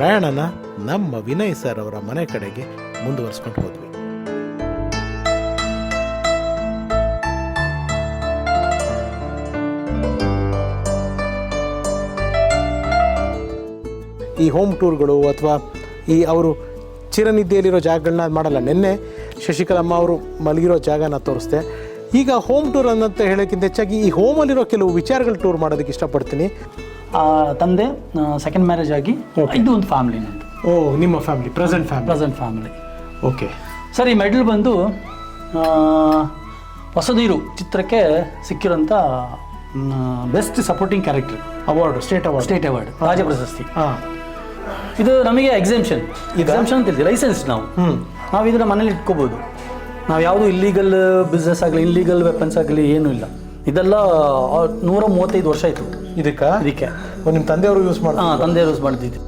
ಪ್ರಯಾಣನ ನಮ್ಮ ವಿನಯ್ ಸರ್ ಅವರ ಮನೆ ಕಡೆಗೆ ಮುಂದುವರಿಸ್ಕೊಂಡು ಹೋದ್ವಿ. ಈ ಹೋಮ್ ಟೂರ್ಗಳು ಅಥವಾ ಈ ಅವರು ಚಿರನಿದ್ದೆಯಲ್ಲಿರೋ ಜಾಗಗಳನ್ನ ಮಾಡಲ್ಲ. ನಿನ್ನೆ ಶಶಿಕಲಮ್ಮ ಅವರು ಮಲಗಿರೋ ಜಾಗನ ತೋರಿಸ್ದೆ. ಈಗ ಹೋಮ್ ಟೂರ್ ಅನ್ನಂತ ಹೇಳೋಕ್ಕಿಂತ ಹೆಚ್ಚಾಗಿ ಈ ಹೋಮಲ್ಲಿರೋ ಕೆಲವು ವಿಚಾರಗಳು ಟೂರ್ ಮಾಡೋದಕ್ಕೆ ಇಷ್ಟಪಡ್ತೀನಿ. ತಂದೆ ಸೆಕೆಂಡ್ ಮ್ಯಾರೇಜ್ ಆಗಿ ಇದು ಒಂದು ಫ್ಯಾಮಿಲಿ ನಂದು. ಓ, ನಿಮ್ಮ family present family. Okay sir, ಈ ಮೆಡಲ್ ಬಂದು ಹೊಸದೀರು ಚಿತ್ರಕ್ಕೆ ಸಿಕ್ಕಿರೋಂಥ best supporting character award, state award, ರಾಜ್ಯ ಪ್ರಶಸ್ತಿ. ಹಾಂ, ಇದು ನಮಗೆ ಎಕ್ಸಾಮ್ಷನ್ ಅಂತ ಹೇಳ್ತೀವಿ, ಲೈಸೆನ್ಸ್. ನಾವು ಇದನ್ನು ಮನೇಲಿ ಇಟ್ಕೋಬೋದು. ನಾವು ಯಾವುದು ಇಲ್ಲೀಗಲ್ ಬಿಸ್ನೆಸ್ ಆಗಲಿ, ಇಲ್ಲೀಗಲ್ ವೆಪನ್ಸ್ ಆಗಲಿ ಏನೂ ಇಲ್ಲ. ಇದೆಲ್ಲ 135 ವರ್ಷ ಆಯಿತು ಇದಕ್ಕೆ. ನಿಮ್ಮ ತಂದೆಯವರು ಯೂಸ್ ತಂದೆಯವರು ಯೂಸ್ ಮಾಡ್ತಿದ್ದೆ.